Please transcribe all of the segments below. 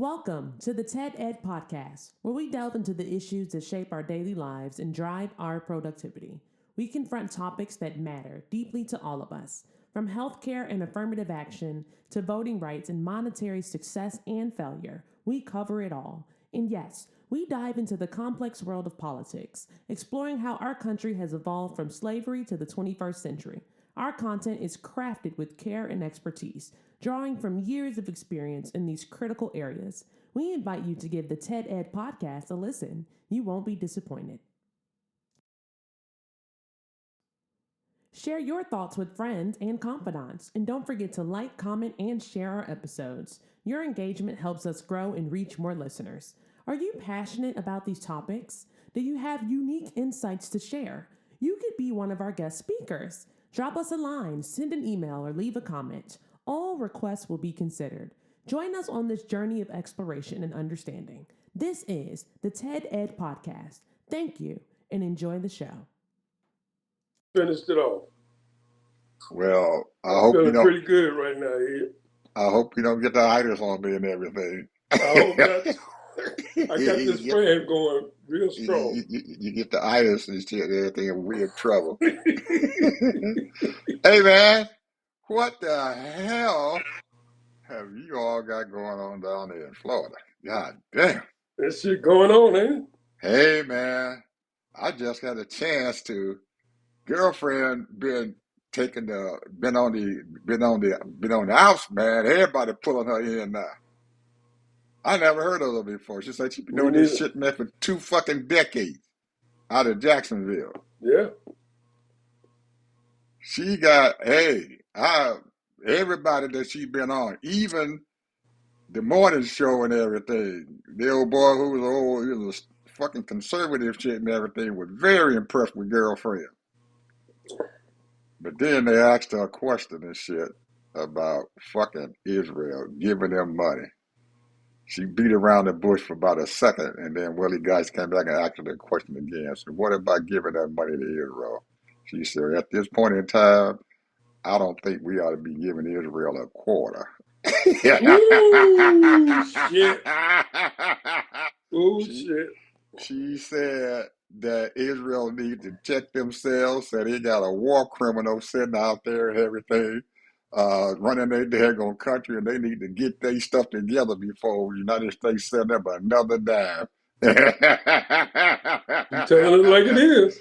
Welcome to the TED Ed Podcast, where we delve into the issues that shape our daily lives and drive our productivity. We confront topics that matter deeply to all of us, from healthcare and affirmative action to voting rights and monetary success and failure. We cover it all. And yes, we dive into the complex world of politics, exploring how our country has evolved from slavery to the 21st century. Our content is crafted with care and expertise, drawing from years of experience in these critical areas. We invite you to give the TED Ed podcast a listen. You won't be disappointed. Share your thoughts with friends and confidants, and don't forget to like, comment, and share our episodes. Your engagement helps us grow and reach more listeners. Are you passionate about these topics? Do you have unique insights to share? You could be one of our guest speakers. Drop us a line, send an email, or leave a comment. All requests will be considered. Join us on this journey of exploration and understanding. This is the TED Ed Podcast. Thank you, and enjoy the show. Finished it off. Well, I I'm hope you feeling don't. pretty good right now, Ed. I hope you don't get the itis on me and everything. I hope not. I got this you, get, fan going real strong. you get the itis and shit and everything, and we in trouble. Hey man, what the hell have you all got going on down there in Florida? God damn. That shit going on, ain't it? Hey man, I just got a chance to girlfriend been on the outs, man. Everybody pulling her in now. I never heard of her before. She said she's been Me doing this neither. shit, man, for 2 fucking decades out of Jacksonville. Yeah. She got, everybody that she been on, even the morning show and everything. The old boy who was a fucking conservative shit and everything was very impressed with girlfriend. But then they asked her a question and shit about fucking Israel, giving them money. She beat around the bush for about a second, and then Willie Geist came back and asked her the question again. So what about giving that money to Israel? She said, at this point in time, I don't think we ought to be giving Israel a quarter. Ooh, shit. Ooh, she, shit. she said that Israel needs to check themselves, that they got a war criminal sitting out there and everything, running their daggone country, and they need to get their stuff together before the United States send them another dime. You telling it like it is.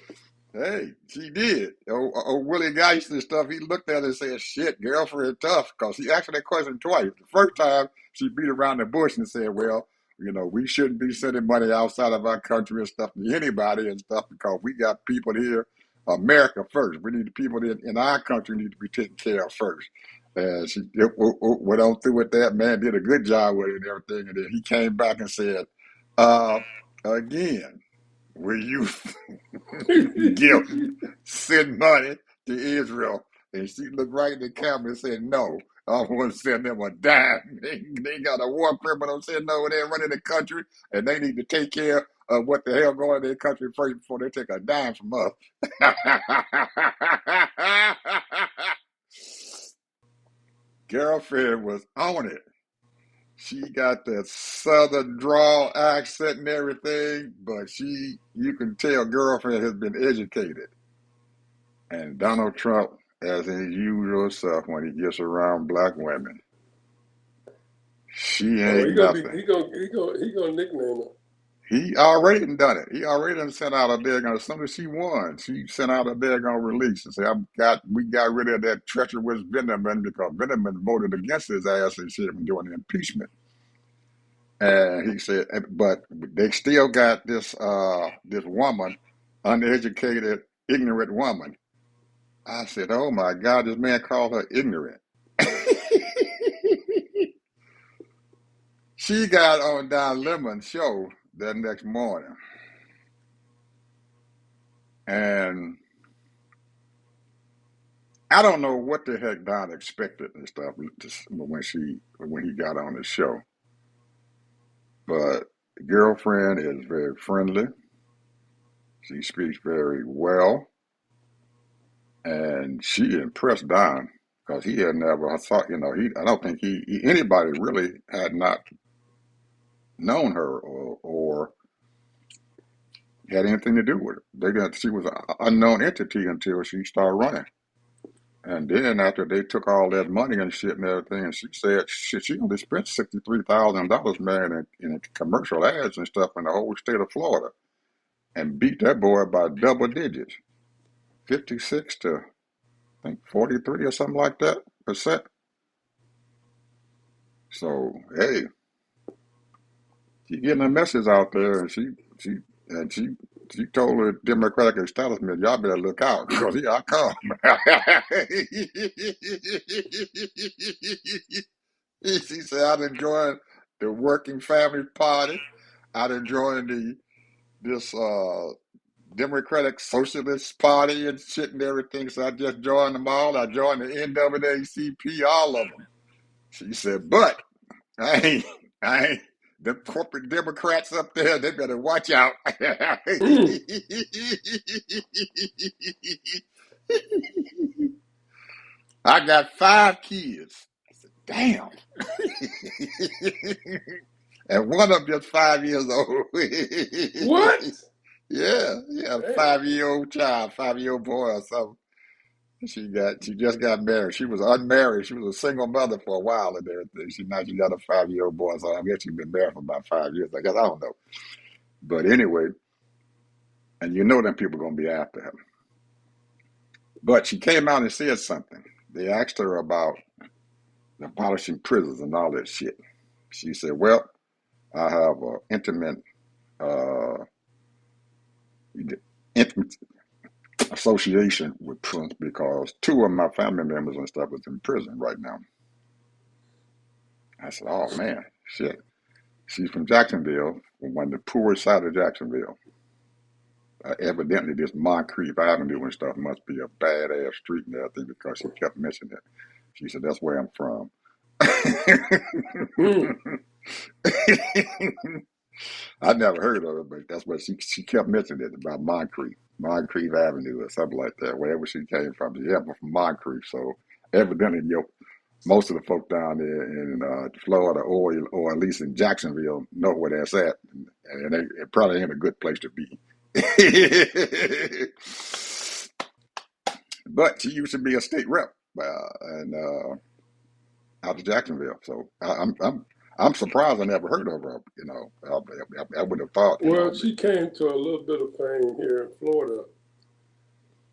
Hey, she did. Willie Geist and stuff, he looked at it and said, shit, girlfriend tough, because he asked her that question twice. The first time, she beat around the bush and said, well, we shouldn't be sending money outside of our country and stuff to anybody and stuff because we got people here, America first. We need the people in our country need to be taken care of first. And she went on through with that. Man did a good job with it and everything. And then he came back and said, again, will you send money to Israel? And she looked right in the camera and said, no, I want to send them a dime. They got a war criminal sitting over there running the country, and they need to take care of what the hell going in their country first before they take a dime from us. Girlfriend was on it. She got that southern drawl accent and everything, but you can tell girlfriend has been educated. And Donald Trump, as his usual self, when he gets around black women, she Oh, ain't nothing. he gonna nickname her. He already done it. He already done sent out a daggone, as soon as she won, she sent out a daggone release and said, we got rid of that treacherous Veneman because Veneman voted against his ass and shit from doing the impeachment. And he said, but they still got this woman, uneducated, ignorant woman. I said, oh my God, this man called her ignorant. She got on Don Lemon's show that next morning. And I don't know what the heck Don expected and stuff when he got on the show. But the girlfriend is very friendly. She speaks very well. And she impressed Don because he had never thought, I don't think anybody really had not known her or had anything to do with her. She was an unknown entity until she started running. And then after they took all that money and shit and everything, and she said shit, she only spent $63,000, man, in commercial ads and stuff in the whole state of Florida, and beat that boy by double digits, 56 to I think 43 or something like that percent. So hey, she getting a message out there, and she told the Democratic establishment, y'all better look out because here I come. She said, I done joined the Working Family Party. I done joined this Democratic Socialist Party and shit and everything. So I just joined them all. I joined the NAACP, all of them. She said, but I ain't, the corporate Democrats up there, they better watch out. Mm. I got 5 kids. I said, damn. And one of them just 5 years old. What? Yeah, Damn. 5-year-old child, 5-year-old boy or something. She just got married. She was unmarried. She was a single mother for a while and everything. Now she got a 5-year-old boy, so I guess she's been married for about 5 years. I guess I don't know. But anyway, and you know them people gonna be after her. But she came out and said something. They asked her about abolishing prisons and all that shit. She said, well, I have an uh, intimate association with prisons because 2 of my family members and stuff is in prison right now. I said, oh man, shit. She's from Jacksonville, from one of the poorest side of Jacksonville. Evidently, this Moncrief Avenue and stuff must be a badass street and everything because she kept mentioning it. She said, that's where I'm from. Mm. I never heard of it, but that's what she kept mentioning it about Moncrief Avenue or something like that, wherever she came from. She happened from Moncrief, so evidently, most of the folk down there in Florida or at least in Jacksonville know where that's at, and it probably ain't a good place to be. But she used to be a state rep, and out of Jacksonville. So I'm surprised I never heard of her. I would have thought, Well, she came to a little bit of fame here in Florida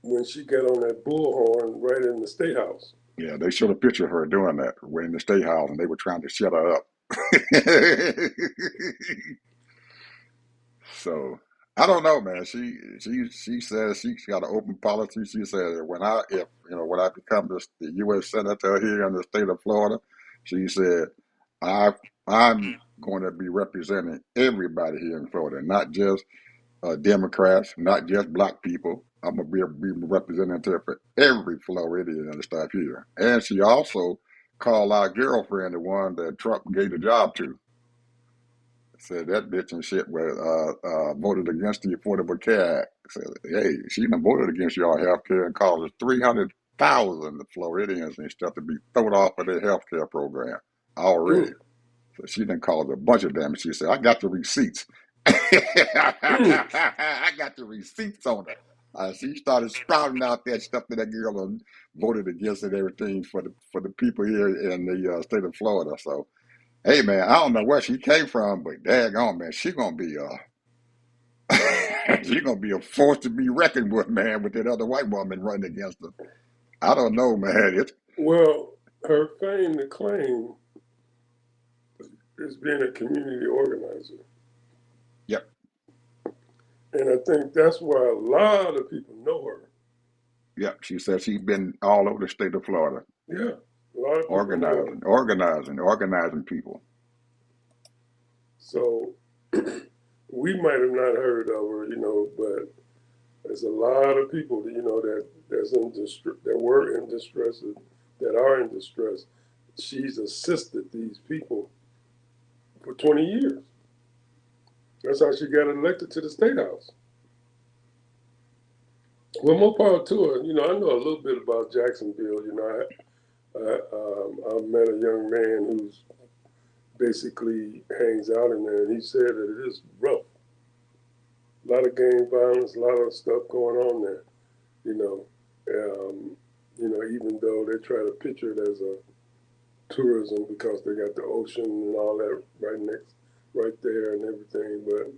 when she got on that bullhorn right in the State House. yeah, they showed a picture of her doing that. We're in the state house, and they were trying to shut her up. So I don't know, man. She says she's got an open policy. She said when I become the U.S. senator here in the state of Florida, she said I'm going to be representing everybody here in Florida, not just Democrats, not just black people. I'm gonna be a representative for every Floridian and stuff here. And she also called our girlfriend, the one that Trump gave the job to. Said that bitch and shit was voted against the Affordable Care Act. Said, hey, she done voted against y'all health care and caused 300,000 Floridians and stuff to be thrown off of their health care program already. Mm. So she done caused a bunch of damage. She said, I got the receipts. Mm. I got the receipts on it. She started sprouting out that stuff that girl voted against and everything for the people here in the state of Florida. So hey man, I don't know where she came from, but daggone man, she gonna be she gonna be a force to be reckoned with, man, with that other white woman running against her. I don't know, man. It's Well, her claim to claim is being a community organizer. yep, And I think that's why a lot of people know her. yep. She said she's been all over the state of Florida, Yeah, a lot of people know her. organizing people. So we might have not heard of her, but there's a lot of people that's in distress, that were in distress, that are in distress. She's assisted these people for 20 years. That's how she got elected to the state house. Well, more power to her. I know a little bit about Jacksonville. I met a young man who's basically hangs out in there, and he said that it is rough. A lot of gang violence, a lot of stuff going on there. You know, even though they try to picture it as a tourism because they got the ocean and all that right there and everything. But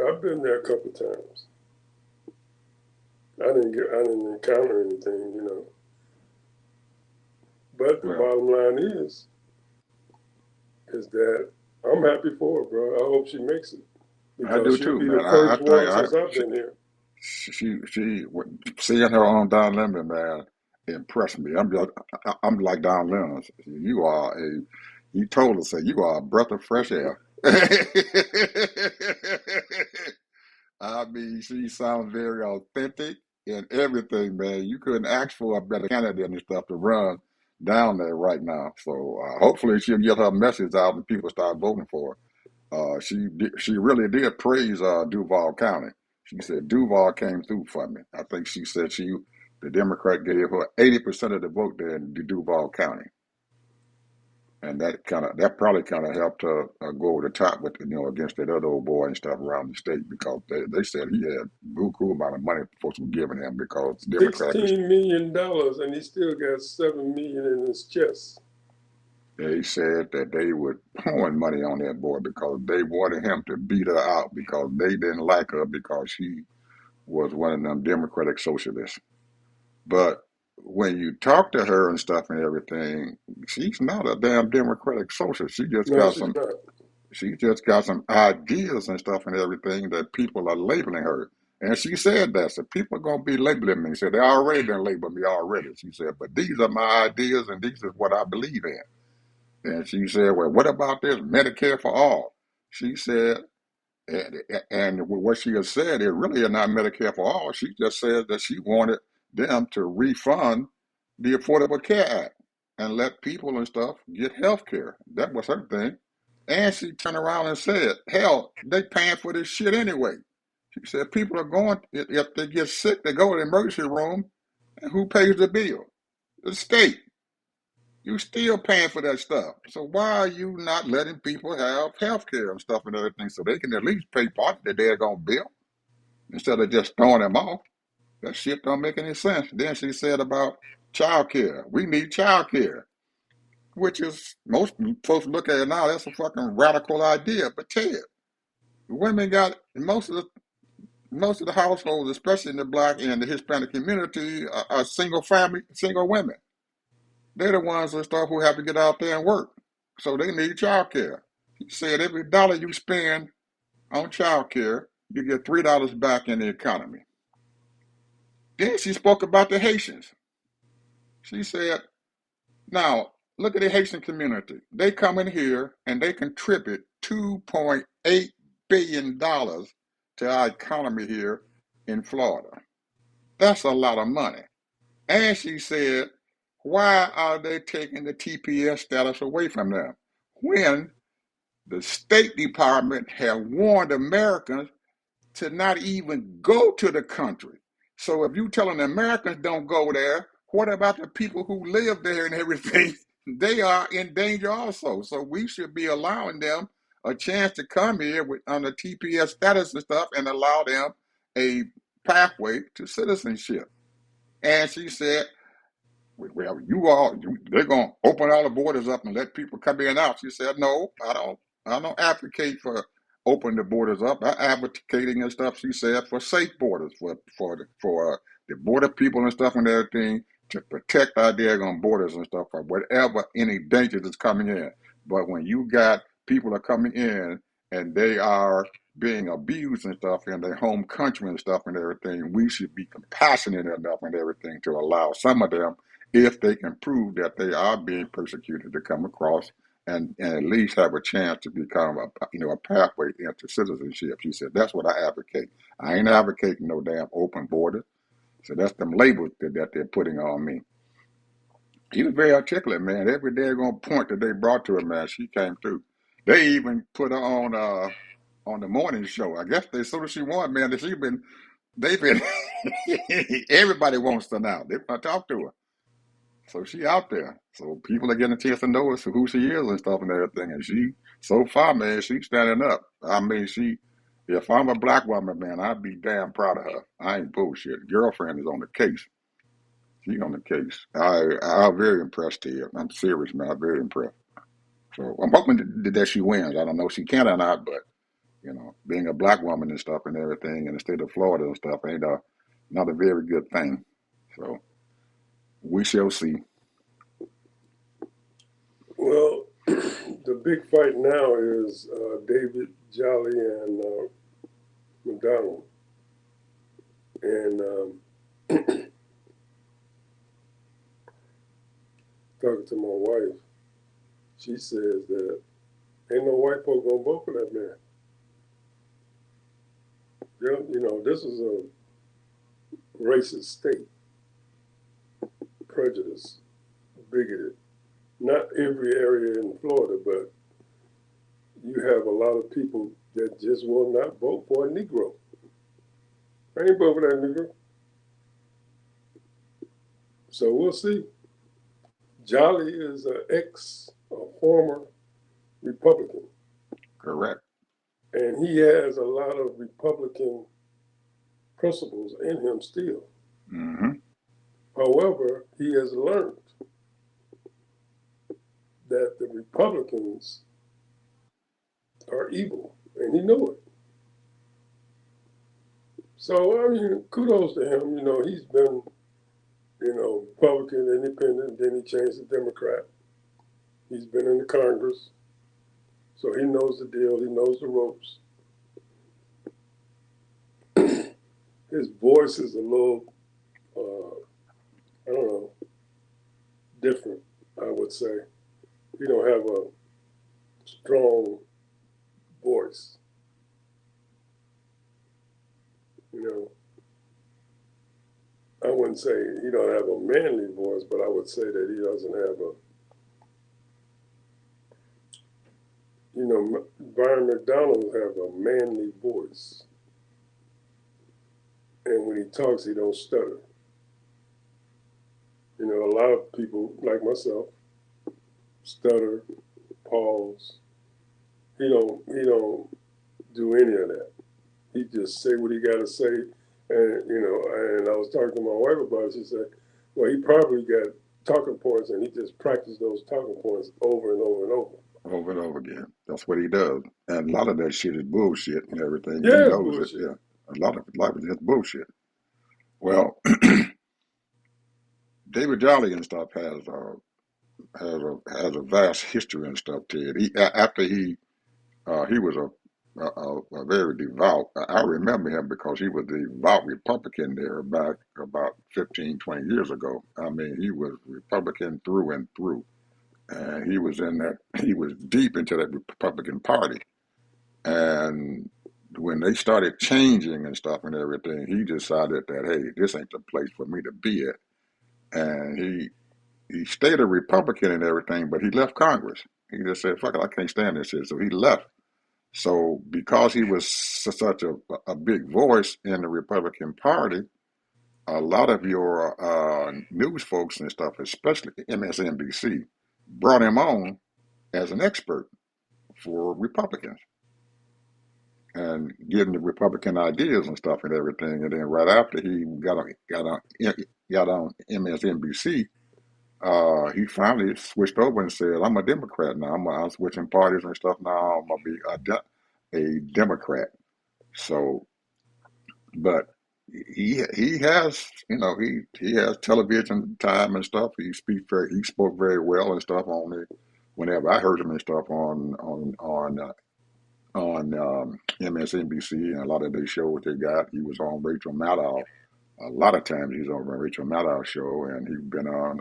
I've been there a couple of times. I didn't encounter anything. But the Well, bottom line is that I'm happy for her, bro. I hope she makes it I because do she'll too, be man. the I first one think since I've been here. she seeing her on Don Lemon, man, impressed me. I'm like Don Lemon. You told us that you are a breath of fresh air. I mean, she sounds very authentic and everything, man. You couldn't ask for a better candidate and stuff to run down there right now. So hopefully she'll get her message out and people start voting for her. She really did praise Duval County. She said Duval came through for me. I think she said the Democrat gave her 80% of the vote there in Duval County, and that probably kind of helped her go over the top with against that other old boy and stuff around the state because they said he had buku amount of money folks were giving him because Democrats. $16 million, and he still got $7 million in his chest. They said that they were pouring money on that boy because they wanted him to beat her out because they didn't like her because she was one of them Democratic socialists. But when you talk to her and stuff and everything, she's not a damn Democratic socialist. No, she's not. She just got some ideas and stuff and everything that people are labeling her. And she said that. So people are gonna be labeling me. She said they already done labeled me already. She said, but these are my ideas and these is what I believe in. And she said, well, what about this Medicare for all? She said, and what she has said, it really is not Medicare for all. She just said that she wanted them to refund the Affordable Care Act and let people and stuff get health care. That was her thing. And she turned around and said, hell, they paying for this shit anyway. She said people are going, if they get sick, they go to the emergency room, and who pays the bill? The state. You still paying for that stuff. So why are you not letting people have health care and stuff and everything so they can at least pay part of the daggone bill instead of just throwing them off? That shit don't make any sense. Then she said about child care. We need child care, which is, most folks look at it now, that's a fucking radical idea. But tell you, women got, most of the households, especially in the black and the Hispanic community, are single women. They're the ones and stuff who have to get out there and work. So they need child care. He said every dollar you spend on child care, you get $3 back in the economy. Then she spoke about the Haitians. She said, now, look at the Haitian community. They come in here and they contribute $2.8 billion to our economy here in Florida. That's a lot of money. And she said, why are they taking the TPS status away from them when the State Department have warned Americans to not even go to the country? So if you telling the Americans don't go there, what about the people who live there and everything? They are in danger also. So we should be allowing them a chance to come here on the TPS status and stuff and allow them a pathway to citizenship. And she said, well, they're going to open all the borders up and let people come in and out. She said, no, I don't advocate for opening the borders up. I advocating and stuff, she said, for safe borders, for the border people and stuff and everything, to protect our daggone borders and stuff, for whatever, any danger that's coming in. But when you got people are coming in and they are being abused and stuff in their home country and stuff and everything, we should be compassionate enough and everything to allow some of them, if they can prove that they are being persecuted, to come across and at least have a chance to become a pathway into citizenship. She said, that's what I advocate. I ain't advocating no damn open border. So that's them labels that they're putting on me. He was very articulate, man. Every daggone point that they brought to her, man, she came through. They even put her on the morning show. I guess as soon as she won, man, they've been everybody wants her now. They want to talk to her. So she out there. So people are getting a chance to know us who she is and stuff and everything. And she, so far, man, she's standing up. I mean, if I'm a black woman, man, I'd be damn proud of her. I ain't bullshit. Girlfriend is on the case. She's on the case. I'm very impressed here. I'm serious, man. I'm very impressed. So I'm hoping that she wins. I don't know if she can or not, but being a black woman and stuff and everything in the state of Florida and stuff ain't not a very good thing. So we shall see. Well, the big fight now is David Jolly and McDonald. And talking to my wife, she says that ain't no white folk gonna vote for that man. This is a racist state, prejudice, bigoted. Not every area in Florida, but you have a lot of people that just will not vote for a Negro. I ain't vote for that Negro. So we'll see. Jolly is a former Republican. Correct. And he has a lot of Republican principles in him still. Mm-hmm. However, he has learned that the Republicans are evil, and he knew it. So, I mean, kudos to him. He's been, Republican, independent, then he changed to Democrat. He's been in the Congress, so he knows the deal. He knows the ropes. His voice is a little, I don't know, different, I would say. He don't have a strong voice. I wouldn't say he don't have a manly voice, but I would say that he doesn't have Byron McDonald have a manly voice. And when he talks, he don't stutter. A lot of people, like myself, stutter, pause. He don't do any of that. He just say what he got to say. And I was talking to my wife about it. She said, well, he probably got talking points, and he just practiced those talking points over and over and over. Over and over again. That's what he does. And a lot of that shit is bullshit and everything. Yeah, he knows bullshit. it. Yeah. A lot of it is bullshit. Well, David Jolly and stuff has a vast history and stuff, Ted. After he was a very devout. I remember him because he was the devout Republican there back about 15, 20 years ago. I mean, he was Republican through and through. And he was deep into that Republican Party. And when they started changing and stuff and everything, he decided that, hey, this ain't the place for me to be at. And he stayed a Republican and everything, but he left Congress. He just said, fuck it, I can't stand this shit. So he left. So because he was such a big voice in the Republican Party, a lot of your news folks and stuff, especially MSNBC, brought him on as an expert for Republicans and getting the Republican ideas and stuff and everything. And then right after he got on MSNBC, he finally switched over and said, "I'm a Democrat now. I'm switching parties and stuff now. I'm gonna be a Democrat." So, but he has he has television time and stuff. He spoke very well and stuff on it. Whenever I heard him and stuff on MSNBC and a lot of the shows they got, he was on Rachel Maddow. A lot of times he's on Rachel Maddow's show, and he's been on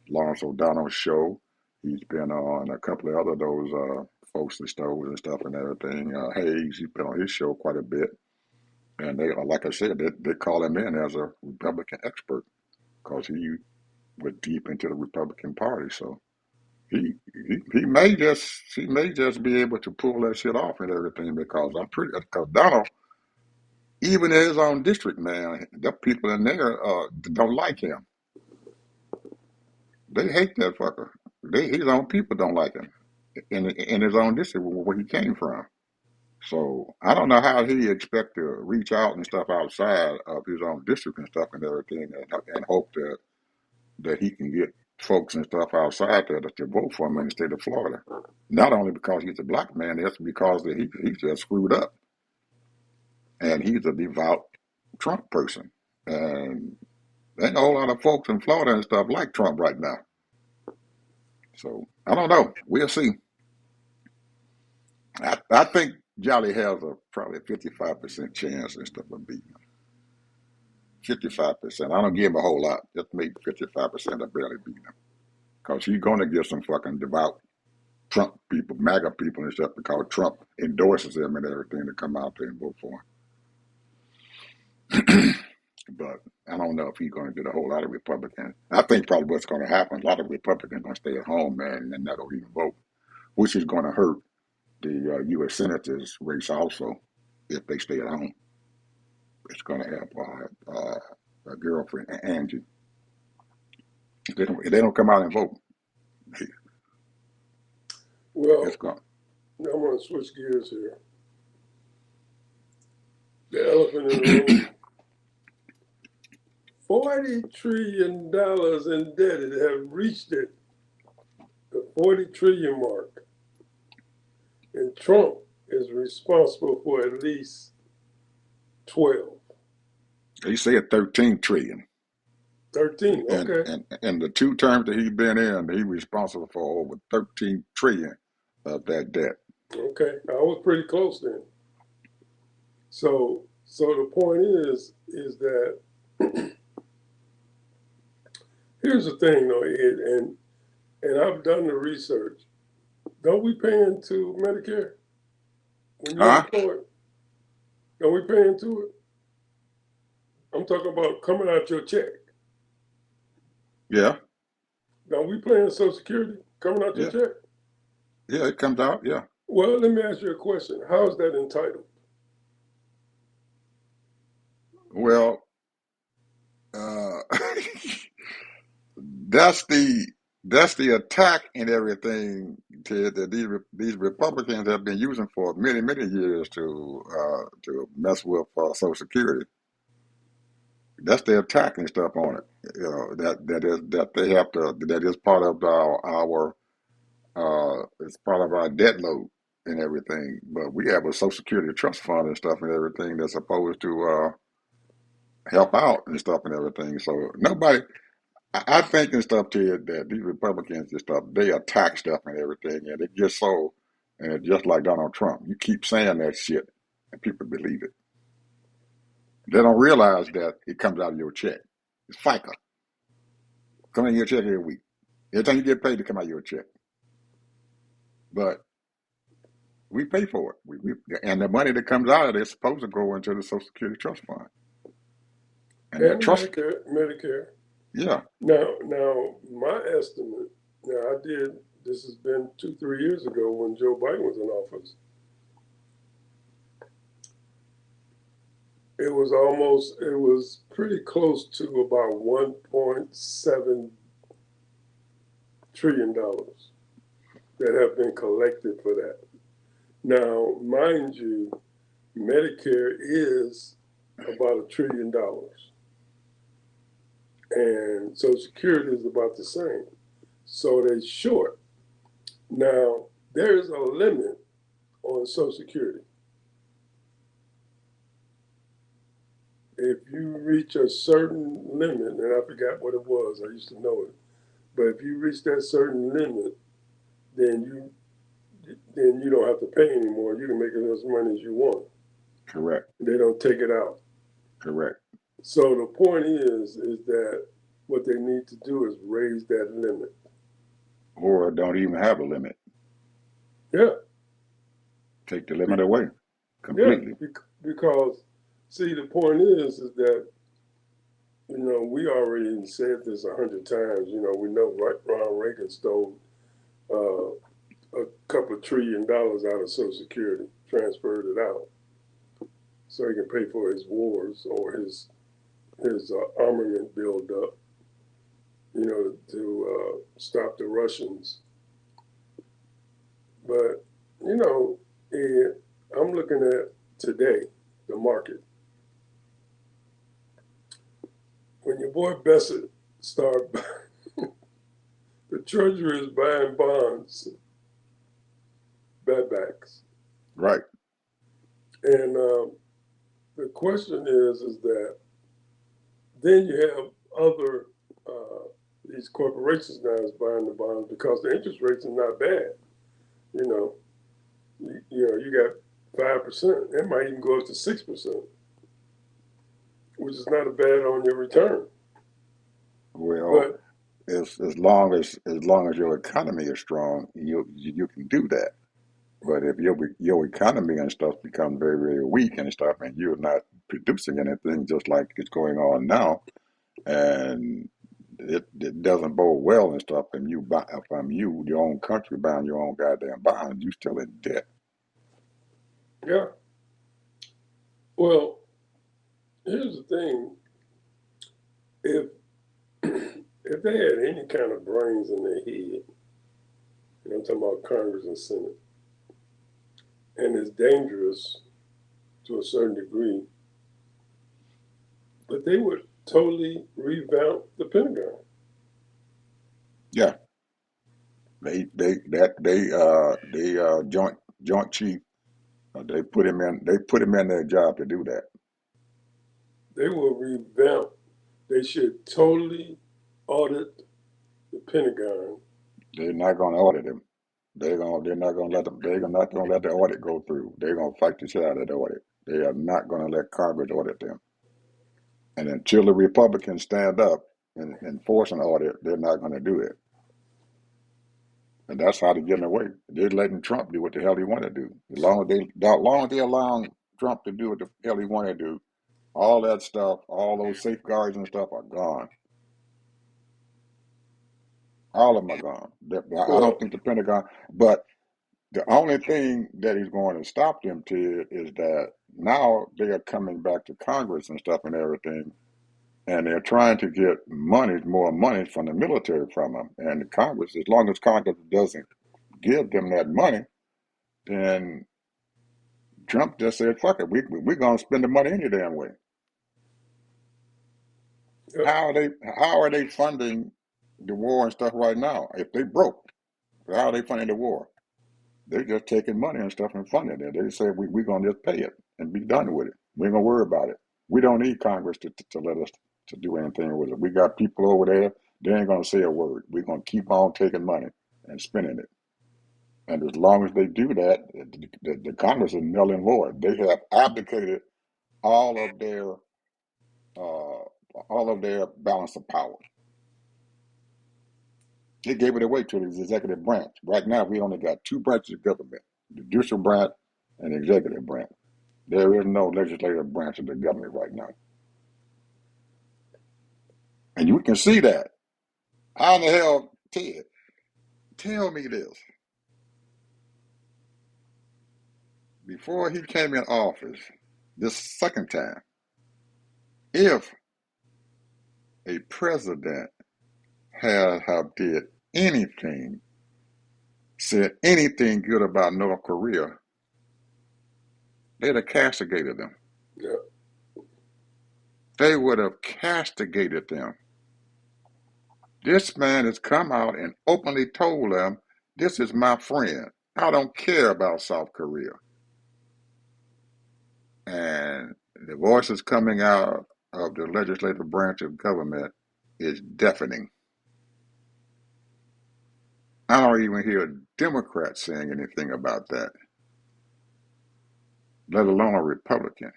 Lawrence O'Donnell's show. He's been on a couple of other those folks that stove and stuff and everything. Hayes, he's been on his show quite a bit. And they, like I said, they call him in as a Republican expert because he was deep into the Republican Party. So he may just be able to pull that shit off and everything because Donald, even in his own district, man, the people in there don't like him. They hate that fucker. His own people don't like him in his own district where he came from. So I don't know how he expect to reach out and stuff outside of his own district and stuff and everything, and hope that he can get folks and stuff outside there to vote for him in the state of Florida. Not only because he's a black man, it's because that he's just screwed up, and he's a devout Trump person, and there ain't a whole lot of folks in Florida and stuff like Trump right now. So I don't know. We'll see. I think Jolly has probably a 55% chance and stuff of beating him. 55%. I don't give him a whole lot. Just maybe 55% of barely beating him. Because he's going to get some fucking devout Trump people, MAGA people and stuff, because Trump endorses him and everything to come out there and vote for him. But I don't know if he's going to get a whole lot of Republicans. I think probably what's going to happen, a lot of Republicans are going to stay at home, man, and not going to even vote, which is going to hurt the U.S. Senators race also if they stay at home. It's going to help a girlfriend, Angie. If they don't come out and vote, Well, it's gone. I'm going to switch gears here. The elephant in the room. $40 trillion indebted have reached it, the 40 trillion mark. And Trump is responsible for at least 12. He said 13 trillion. 13, okay. And the 2 terms that he's been in, he's responsible for over 13 trillion of that debt. Okay, I was pretty close then. So the point is that here's the thing though, Ed, and I've done the research. Don't we pay into Medicare? When you're employed, don't we pay into it? I'm talking about coming out your check. Yeah. Don't we pay in Social Security coming out your check? Yeah, it comes out, yeah. Well, let me ask you a question. How is that entitled? Well, that's the attack and everything that these Republicans have been using for many years to mess with Social Security. That's the attack and stuff on it. You know that is part of our it's part of our debt load and everything. But we have a Social Security trust fund and stuff and everything that's supposed to help out and stuff and everything. So nobody. I think and stuff to it that these Republicans and stuff, they attack stuff and everything, and it gets so, and it's just like Donald Trump. You keep saying that shit, and people believe it. They don't realize that it comes out of your check. It's FICA. Come in your check every week. Every time you get paid, it come out of your check. But we pay for it. And the money that comes out of it is supposed to go into the Social Security Trust Fund. And that trust, Medicare. Yeah. Now, my estimate. Now, this has been 2-3 years ago when Joe Biden was in office. It was pretty close to about $1.7 trillion that have been collected for that. Now, mind you, Medicare is about $1 trillion. And Social Security is about the same. So they're short. Now, there's a limit on Social Security. If you reach a certain limit, and I forgot what it was, I used to know it, but if you reach that certain limit, then you don't have to pay anymore. You can make as much money as you want. Correct. They don't take it out. Correct. So the point is that what they need to do is raise that limit. Or don't even have a limit. Yeah. Take the limit away completely. Yeah, because, see, the point is that, we already said this 100 times. We know Ronald Reagan stole a couple of $1 trillion out of Social Security, transferred it out, so he can pay for his wars or his armament buildup. to stop the Russians. But I'm looking at today the market. When your boy Bessett started, the Treasury is buying bonds, backs, Right. and the question is that then you have other these corporations now is buying the bonds because the interest rates are not bad. You know, you got 5%. It might even go up to 6%, which is not a bad on your return. Well, But as long as your economy is strong, you can do that. But if your economy and stuff become very, very weak and stuff, and you're not producing anything, just like it's going on now, and it doesn't bode well and stuff, and your own country buying your own goddamn bonds, you still in debt. yeah, well, here's the thing: if if they had any kind of brains in their head, I'm talking about Congress and Senate, and it's dangerous to a certain degree, but they would totally revamp the Pentagon. Yeah, they joint chief. They put him in their job to do that. They will revamp. They should totally audit the Pentagon. They're not going to audit him. They're not going to let them. They're not going to let the audit go through. They're going to fight the shit out of the audit. They are not going to let Congress audit them. And until the Republicans stand up and enforce an audit, they're not going to do it. And that's how they're getting away. They're letting Trump do what the hell he want to do. As long as they allow Trump to do what the hell he want to do, all that stuff, all those safeguards and stuff are gone. All of them are gone. I don't Well, think the Pentagon, but the only thing that he's going to stop them to is that now they are coming back to Congress and stuff and everything, and they're trying to get more money from the military from them. And the Congress, as long as Congress doesn't give them that money, then Trump just said, "Fuck it, we're gonna spend the money any damn way." yep, How are they funding the war and stuff right now? If they broke, how are they funding the war? They're just taking money and stuff and funding it. They say we're gonna just pay it and be done with it. We ain't gonna worry about it. We don't need Congress to let us to do anything with it. We got people over there. They ain't gonna say a word. We're gonna keep on taking money and spending it. And as long as they do that, the Congress is null and void. They have abdicated all of their uh, all of their balance of power. They gave it away to the executive branch. Right now, we only got two branches of government: the judicial branch and the executive branch. There is no legislative branch of the government right now, and you can see that. How in the hell, Ted? Tell me this: before he came in office, this second time, if a president had have did anything, said anything good about North Korea, they'd have castigated them. yep, They would have castigated them. This man has come out and openly told them, "This is my friend. I don't care about South Korea." And the voices coming out of the legislative branch of government is deafening. I don't even hear a Democrat saying anything about that, let alone a Republican.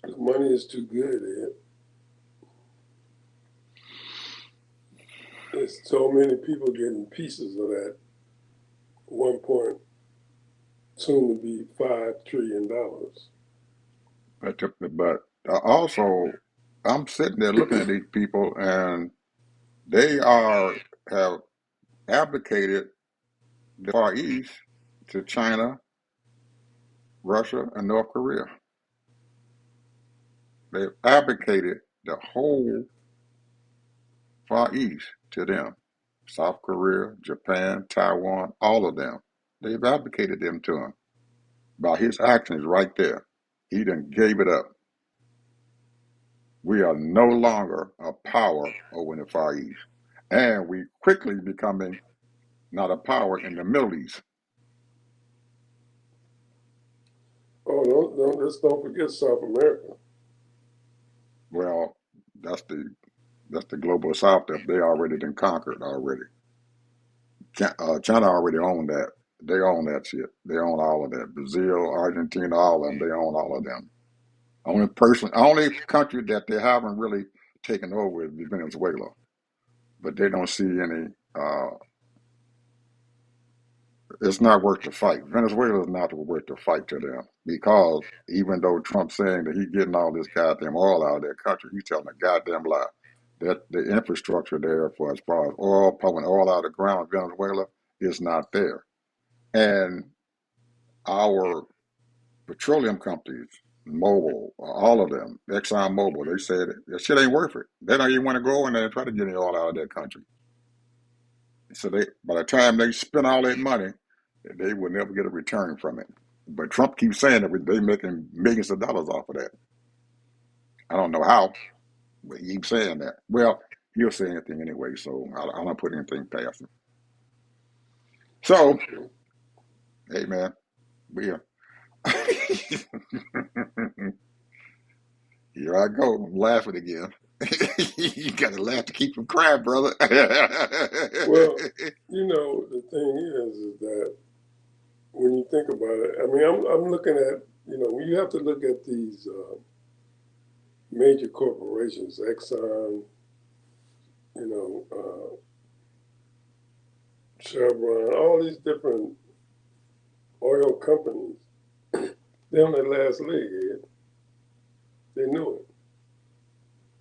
the money is too good. There's so many people getting pieces of that 1 point soon to be $5 trillion. But also, I'm sitting there looking at these people, and they have abdicated the Far East to China, Russia, and North Korea. They've advocated the whole Far East to them. South Korea, Japan, Taiwan, all of them. They've advocated them to him. By his actions right there, he done gave it up. We are no longer a power over in the Far East. And we quickly becoming not a power in the Middle East. Oh, let's don't forget South America. Well, that's the global South that they already done conquered already. China already owned that. They own that shit. They own all of that. Brazil, Argentina, all of them. They own all of them. Only country that they haven't really taken over is Venezuela, but they don't see any. It's not worth the fight. Venezuela is not worth the fight to them because even though Trump's saying that he's getting all this goddamn oil out of their country, he's telling a goddamn lie. That the infrastructure there for as far as oil, pumping oil out of the ground in Venezuela is not there. And our petroleum companies, Mobil, all of them, Exxon Mobil, they said that shit ain't worth it. They don't even want to go in there and try to get it all out of their country. So by the time they spend all that money, they will never get a return from it. But Trump keeps saying that they're making millions of dollars off of that. I don't know how, but he keeps saying that. Well, he'll say anything anyway, so I don't put anything past him. So, hey man, we are. Here I go. I'm laughing again. You gotta laugh to keep from crying, brother. Well, the thing is that when you think about it, I mean, I'm looking at, you have to look at these major corporations, Exxon, Chevron, all these different oil companies. They're on their last leg, Ed. They know it.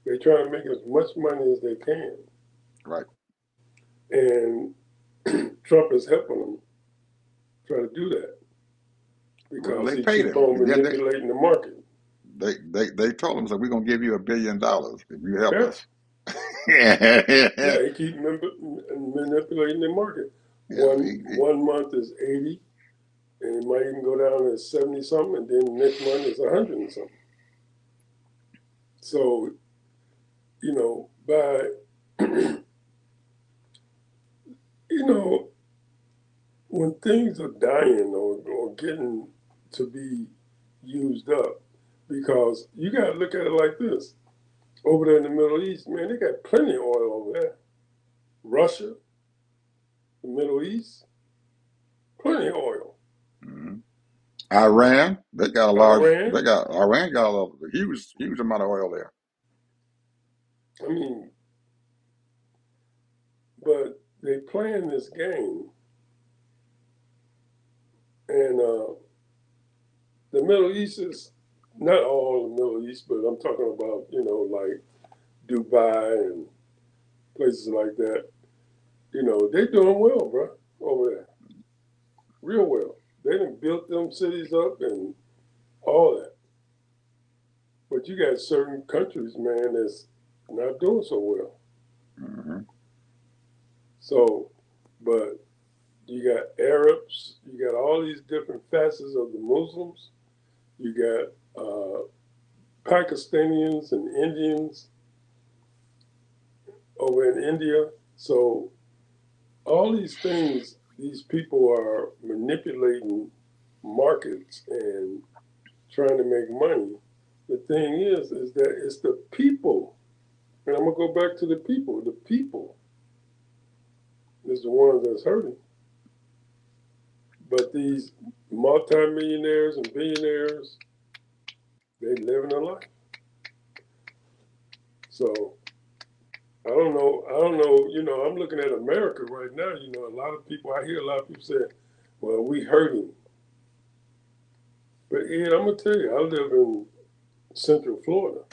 They try to make as much money as they can. Right. And Trump is helping them try to do that Well, because they he paid keep him. on manipulating the market. They told him, so we're gonna give you $1 billion if you help Yeah, us. yeah, he keep manipulating the market. Yeah, One month is 80, and it might even go down to 70 something, and then the next month is 100 and something. So, by when things are dying or getting to be used up, because you got to look at it like this. Over there in the Middle East, man, they got plenty of oil over there. Russia, the Middle East, plenty of oil. Mhm. Iran, Iran, Iran got a huge amount of oil there. I mean, but they playing this game, and the Middle East is not all the Middle East, but I'm talking about like Dubai and places like that. They doing well, bro, over there, real well. They done built them cities up and all that. But you got certain countries, man, that's not doing so well. Hmm. So, but you got Arabs, you got all these different facets of the Muslims. You got Pakistanians and Indians over in India. So all these things, these people are manipulating markets and trying to make money. The thing is that it's the people, and I'm gonna go back to the people. The people is the ones that's hurting. But these multimillionaires and billionaires, they living a life. So I don't know. I'm looking at America right now. A lot of people. I hear a lot of people say, "Well, we hurting." But Ed, I'm gonna tell you, I live in Central Florida.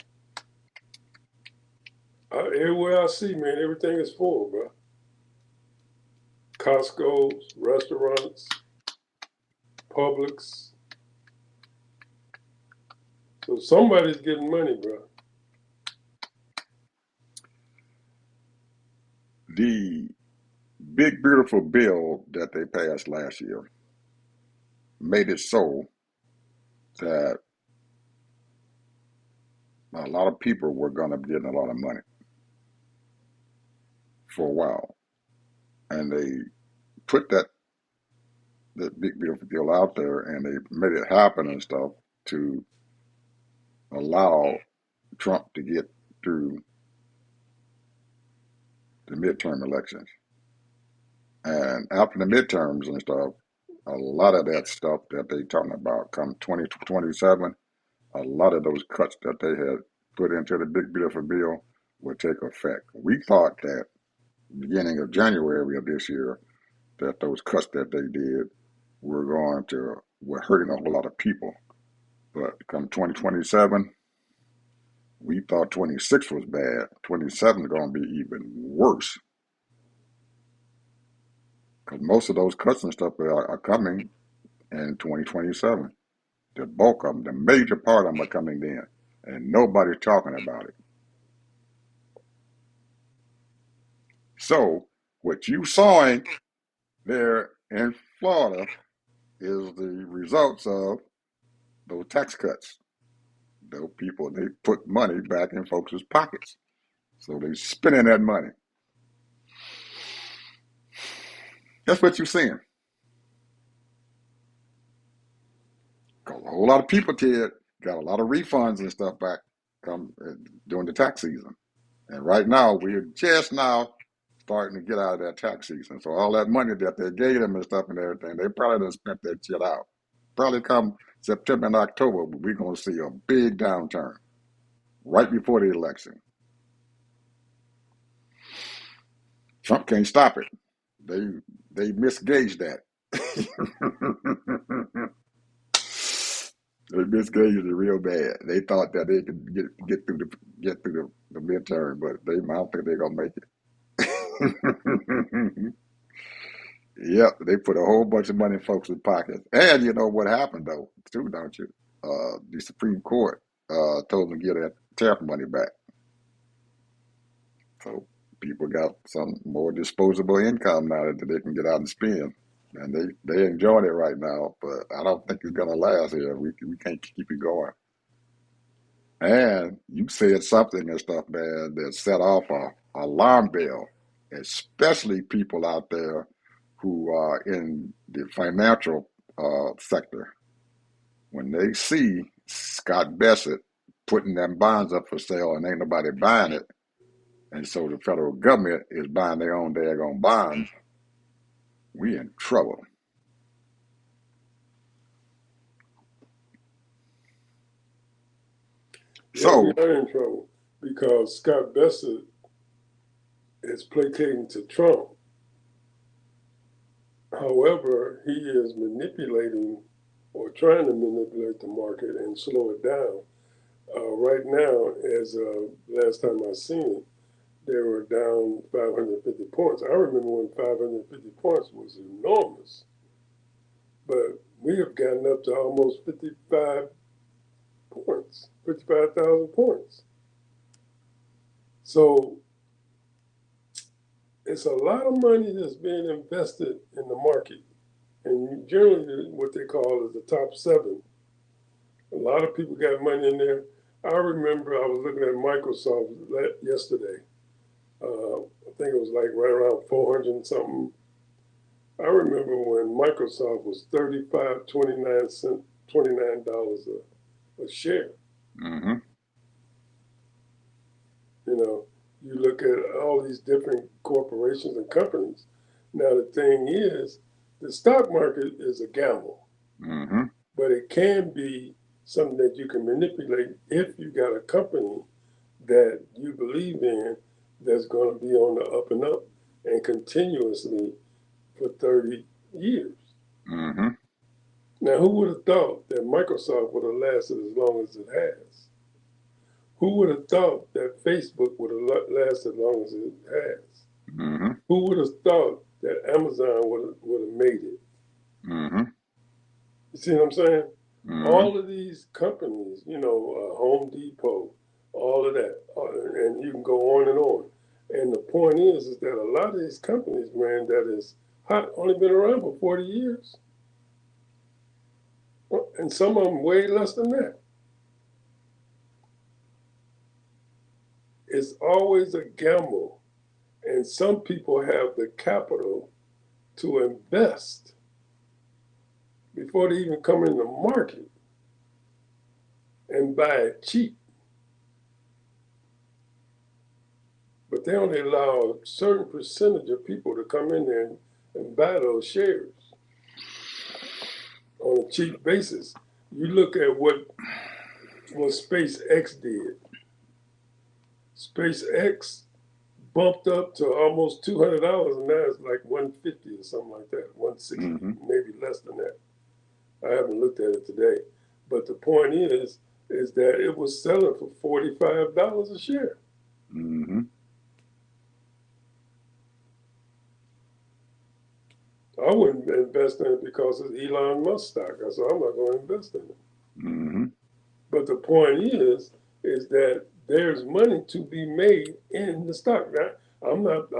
Everywhere I see, man, everything is full, bro. Costco's, restaurants, Publix. So somebody's getting money, bro. The big beautiful bill that they passed last year made it so that a lot of people were going to be getting a lot of money for a while, and they put that big beautiful bill out there, and they made it happen and stuff to allow Trump to get through the midterm elections. And after the midterms and stuff, a lot of that stuff that they talking about come 2027, a lot of those cuts that they had put into the big beautiful bill will take effect. We thought that beginning of January of this year that those cuts that they did were hurting a whole lot of people. But come 2027, we thought 26 was bad. 27 is going to be even worse. Because most of those cuts and stuff are coming in 2027. The bulk of them, the major part of them are coming then. And nobody's talking about it. So what you saw there in Florida is the results of those tax cuts. Those people, they put money back in folks' pockets. So they're spending that money. That's what you're seeing. Because a whole lot of people, Ted, got a lot of refunds and stuff back during the tax season. And right now, we're just now starting to get out of that tax season. So all that money that they gave them and stuff and everything, they probably done spent that shit out. Probably come September and October, we're going to see a big downturn right before the election. Trump can't stop it. They misgauged that. They misgauged it real bad. They thought that they could get through the midterm, but I don't think they're gonna make it. Yep, they put a whole bunch of money in folks' pockets. And you know what happened though, too, don't you? The Supreme Court told them to get that tariff money back. So people got some more disposable income now that they can get out and spend. And they enjoying it right now, but I don't think it's gonna last here. We can't keep it going. And you said something and stuff, man, that set off a alarm bell, especially people out there who are in the financial sector. When they see Scott Bessent putting them bonds up for sale and ain't nobody buying it, and so the federal government is buying their own daggone bonds, we in trouble. Yeah, we So, are in trouble because Scott Bessent is placating to Trump. However, he is manipulating or trying to manipulate the market and slow it down. Right now, as last time I seen it, they were down 550 points. I remember when 550 points was enormous, but we have gotten up to almost 55 points, 55,000 points. So it's a lot of money that's being invested in the market. And generally, what they call is the top seven. A lot of people got money in there. I remember I was looking at Microsoft yesterday. I think it was like right around 400 and something. I remember when Microsoft was 35.29 $29 a share. mm-hmm. You know, you look at all these different corporations and companies. Now the thing is, the stock market is a gamble, Mm-hmm. but it can be something that you can manipulate if you got a company that you believe in that's going to be on the up and up and continuously for 30 years. Mm-hmm. Now, who would have thought that Microsoft would have lasted as long as it has? Who would have thought that Facebook would have lasted as long as it has? Mm-hmm. Who would have thought that Amazon would have made it? Mm-hmm. You see what I'm saying? All of these companies, Home Depot, all of that, and you can go on and on. And the point is that a lot of these companies, man, that is hot, only been around for 40 years, and some of them way less than that. It's always a gamble, and some people have the capital to invest before they even come in the market and buy it cheap. But they only allow a certain percentage of people to come in there and buy those shares on a cheap basis. You look at what SpaceX did. SpaceX bumped up to almost $200, and now it's like $150 or something like that, $160, maybe less than that. I haven't looked at it today, but the point is that it was selling for $45 a share. I wouldn't invest in it because it's Elon Musk stock, so I'm not going to invest in it. But the point is that there's money to be made in the stock. Now, I'm not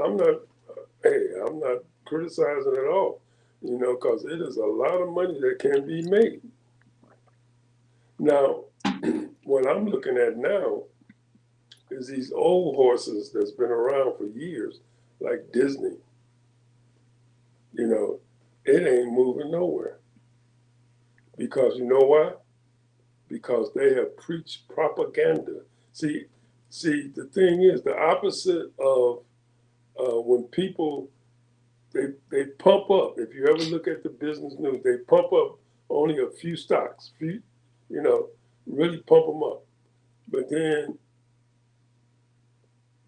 criticizing at all, because it is a lot of money that can be made. Now, what I'm looking at now is these old horses that's been around for years, like Disney. It ain't moving nowhere. Because you know why? Because they have preached propaganda. See, the thing is, the opposite of when people, they pump up. If you ever look at the business news, they pump up only a few stocks, really pump them up. But then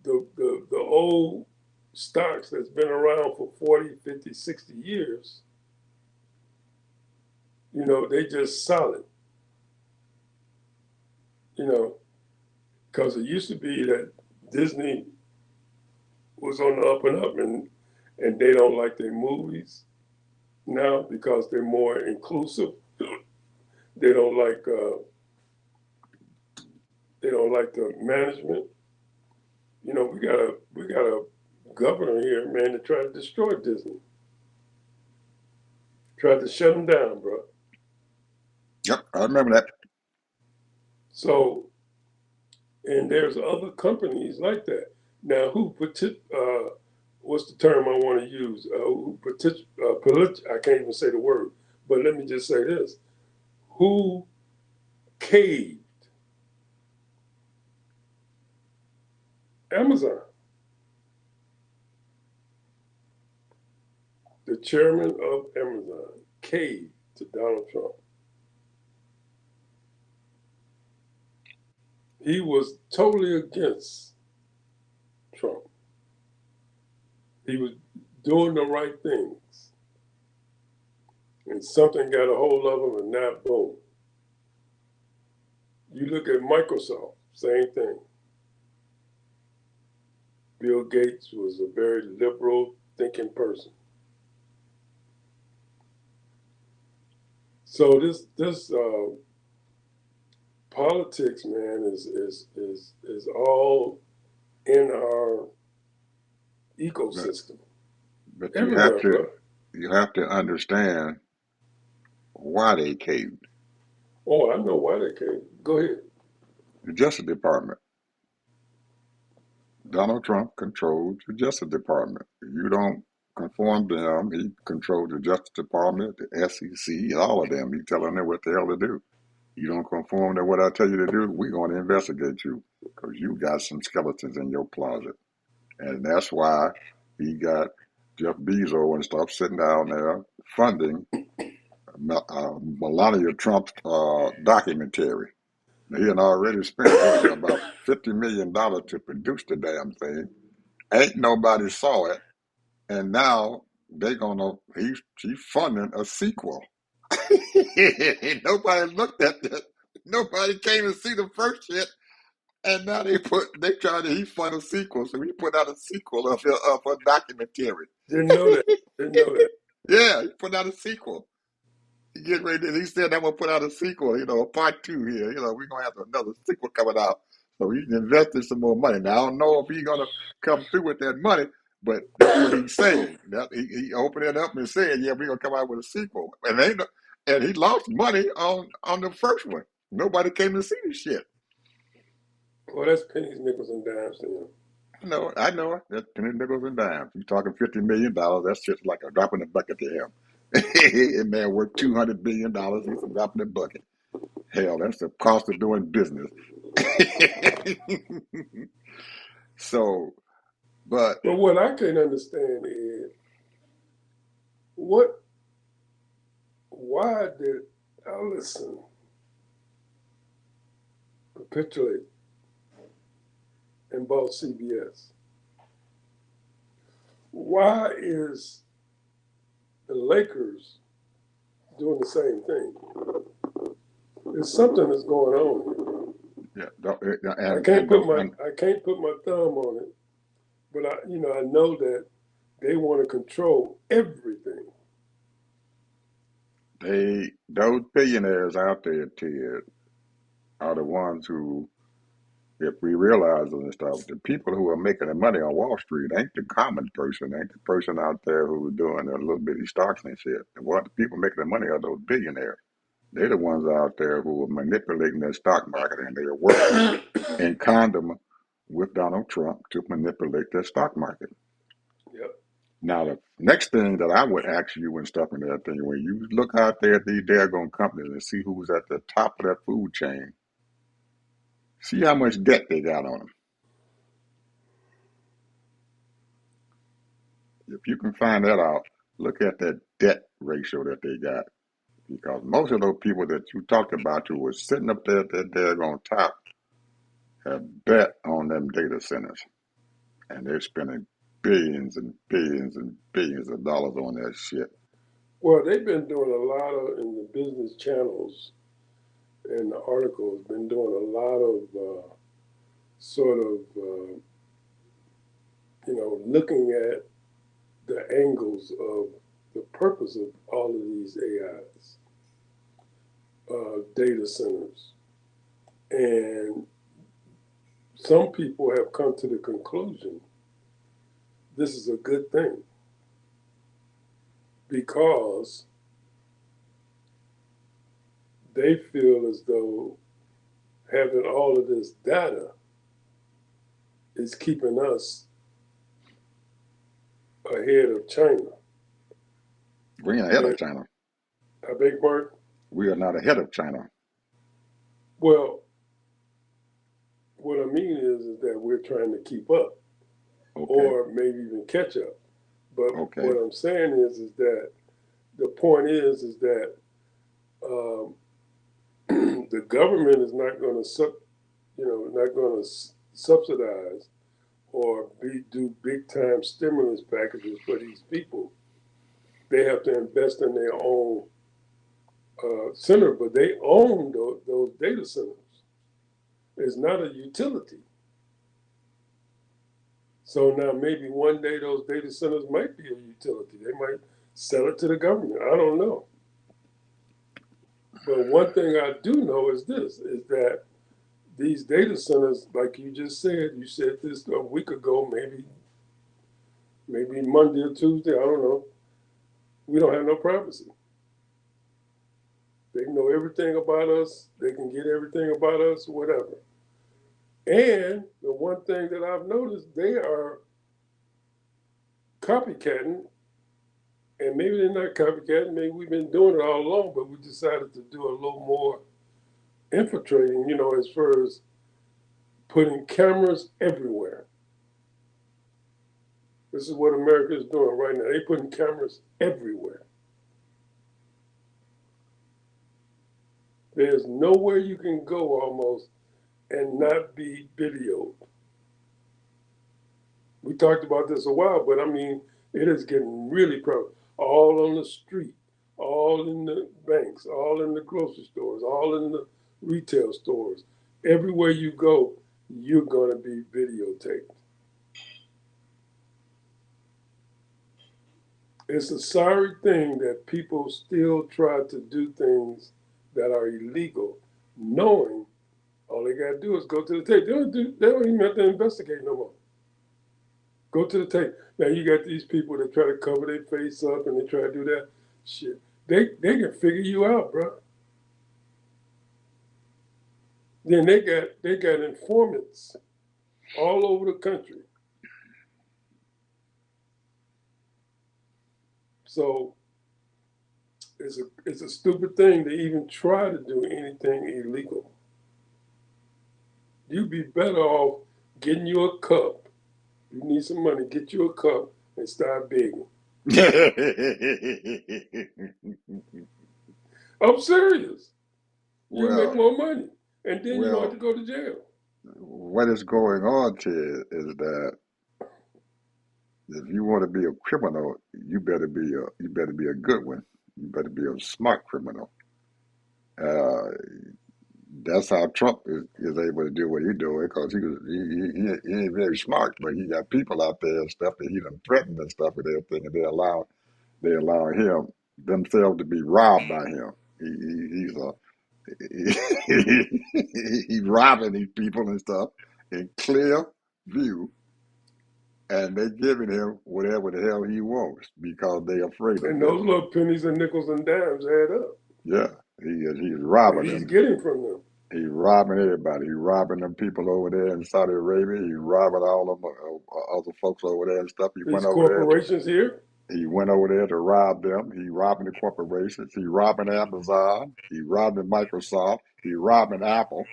the old stocks that's been around for 40, 50, 60 years, they just solid. Because it used to be that Disney was on the up and up, and they don't like their movies now because they're more inclusive. They don't like the management. We got a governor here, man, that tried to destroy Disney. Tried to shut them down, bro. Yep, I remember that. So, and there's other companies like that. Now, what's the term I want to use? I can't even say the word, but let me just say this. Who caved? Amazon. The chairman of Amazon caved to Donald Trump. He was totally against Trump. He was doing the right things. And something got a hold of him, and now, boom. You look at Microsoft, same thing. Bill Gates was a very liberal thinking person. So this politics, man, is all in our ecosystem. But you have to understand why they caved. Oh, I know why they caved. Go ahead. The Justice Department. Donald Trump controls the Justice Department. You don't conform to him. He controls the Justice Department, the SEC, all of them. He's telling them what the hell to do. You don't conform to what I tell you to do, we're going to investigate you because you got some skeletons in your closet. And that's why he got Jeff Bezos and stuff sitting down there funding Melania Trump's documentary. He had already spent about $50 million to produce the damn thing. Ain't nobody saw it, and now he's funding a sequel. Nobody looked at that. Nobody came to see the first shit, and now he fund a sequel, so he put out a sequel of a documentary. Didn't know that. Yeah, he put out a sequel. He get ready. He said that we'll put out a sequel, a part two here. We're gonna have another sequel coming out. So he's invested some more money. Now I don't know if he's gonna come through with that money, but that's what he's saying. That he opened it up and said, "Yeah, we're gonna come out with a sequel." And he lost money on the first one. Nobody came to see the shit. Well, that's pennies, nickels, and dimes to him. I know it. That's penny nickels and dimes. You're talking $50 million. That's just like a drop in the bucket to him. And man worth $200 billion. He's a drop in the bucket. Hell, that's the cost of doing business. So, but But what I can't understand is why did Allison capitulate and bought CBS? Why is the Lakers doing the same thing? There's something that's going on yeah, here. I and can't and put don't my and I can't put my thumb on it, but I know that they want to control everything. those billionaires out there, Ted, are the ones who, if we realize this stuff, the people who are making the money on Wall Street ain't the common person, ain't the person out there who's doing a little bitty stocks and shit. The people making the money are those billionaires. They're the ones out there who are manipulating the stock market, and they're working in condom with Donald Trump to manipulate the stock market. Yep. Now, the next thing that I would ask you when stuff in that thing, when you look out there at these daggone companies and see who's at the top of that food chain, see how much debt they got on them. If you can find that out, look at that debt ratio that they got. Because most of those people that you talked about who were sitting up there at that daggone top have bet on them data centers. And they're spending billions and billions and billions of dollars on that shit. Well, they've been doing a lot of in the business channels and the articles. Been doing a lot of sort of looking at the angles of the purpose of all of these AIs, data centers, and some people have come to the conclusion this is a good thing because they feel as though having all of this data is keeping us ahead of China. We ain't ahead of And China. I beg your pardon? We are not ahead of China. Well, what I mean is that we're trying to keep up Okay, or maybe even catch up. But okay. what I'm saying is that the point is that um, the government is not going to not going to subsidize or do big time stimulus packages for these people. They have to invest in their own center, but they own those data centers. It's not a utility. So now maybe one day those data centers might be a utility. They might sell it to the government. I don't know. But one thing I do know is this: is that these data centers, like you said this a week ago, maybe Monday or Tuesday, I don't know. We don't have no privacy. They know everything about us. They can get everything about us, whatever. And the one thing that I've noticed, they are copycatting, and maybe they're not copycatting. Maybe we've been doing it all along, but we decided to do a little more infiltrating. As far as putting cameras everywhere. This is what America is doing right now. They're putting cameras everywhere. There's nowhere you can go almost and not be videoed. We talked about this a while, but I mean, it is getting really prevalent. All on the street, all in the banks, all in the grocery stores, all in the retail stores. Everywhere you go, you're going to be videotaped. It's a sorry thing that people still try to do things that are illegal, knowing all they gotta do is go to the tape. They don't even have to investigate no more. Go to the tape. Now you got these people that try to cover their face up and they try to do that shit. They can figure you out, bro. Then they got informants all over the country. So it's a stupid thing to even try to do anything illegal. You'd be better off getting you a cup. You need some money, get you a cup and start begging. I'm serious. You make Well, more money, and then you don't have to well, go to jail. what is going on, Ted, is that if you want to be a criminal, you better be a good one. You better be a smart criminal. Uh, that's how Trump is able to do what he's doing because he ain't very smart, but he got people out there and stuff that he done threatened and stuff and everything, and they allow him themselves to be robbed by him. He's robbing these people and stuff in clear view, and they giving him whatever the hell he wants because they afraid of And him. those little pennies and nickels and dimes add up Yeah, he's that robbing he's them. getting from them. He's robbing everybody. He's robbing them people over there in Saudi Arabia. He's robbing all of them other folks over there and stuff. He went These over there. corporations here, He went over there to rob them. He robbing the corporations. He robbing Amazon. He robbing Microsoft. He robbing Apple.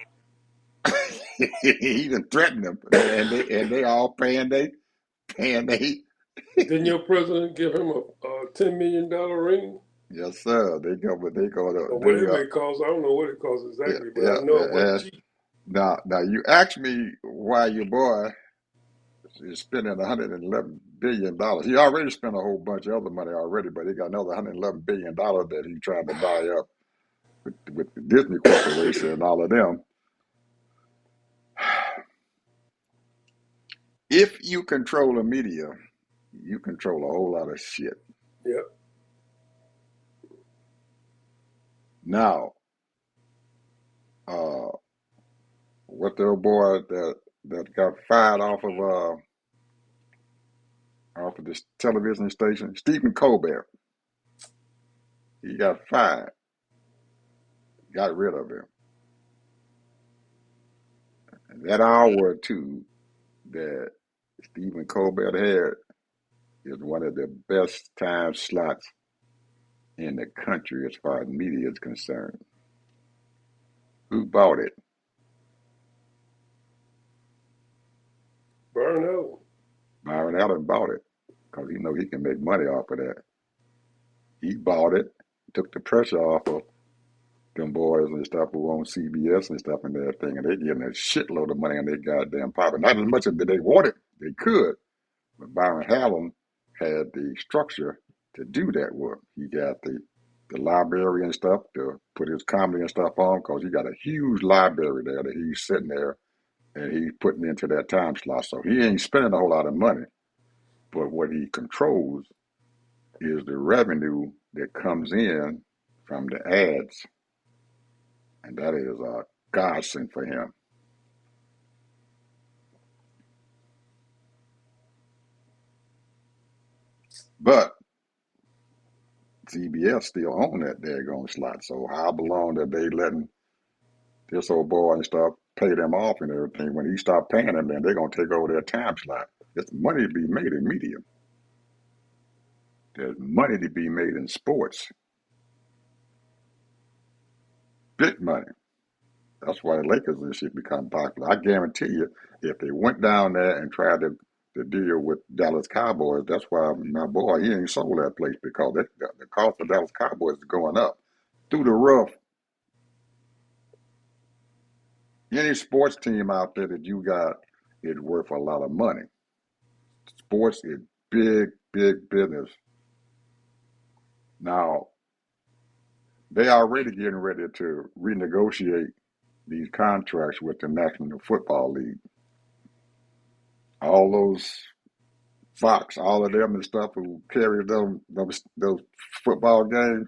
He done threatened them, and they all paying they. didn't your president give him a $10 million ring? Yes, sir. They go to Or they whatever it costs. I don't know what it costs yeah, exactly, but I yeah, know it wasn't yeah. cheap. Now you asked me why your boy is spending $111 billion. He already spent a whole bunch of other money already, but he got another $111 billion that he's trying to buy up with the Disney Corporation and all of them. If you control the media, you control a whole lot of shit. Yeah. Now, uh, what the old boy that got fired off of this television station, Stephen Colbert, he got fired, got rid of him. And that hour or two that Stephen Colbert had is one of the best time slots in the country as far as media is concerned. Who bought it? Byron Allen. Byron Allen bought it because he know he can make money off of that. He bought it, took the pressure off of them boys and stuff who on CBS and stuff and everything, and they getting a shitload of money on their goddamn pocket. Not as much as they wanted, they could, but Byron Allen had the structure to do that work. He got the library and stuff to put his comedy and stuff on because he got a huge library there that he's sitting there and he's putting into that time slot. So he ain't spending a whole lot of money, but what he controls is the revenue that comes in from the ads, and that is a godsend for him. But CBS still own that daggone slot, so how long that they letting this old boy and stuff pay them off and everything? When he stop paying them, then they're gonna take over their time slot. There's money to be made in media. There's money to be made in sports. Big money. That's why the Lakers and shit become popular. I guarantee you, if they went down there and tried to deal with Dallas Cowboys, that's why my boy he ain't sold that place because the cost of Dallas Cowboys is going up through the roof. Any sports team out there that you got is worth a lot of money. Sports is big, big business. Now they already getting ready to renegotiate these contracts with the National Football League. All those Fox, all of them and stuff who carry those football games,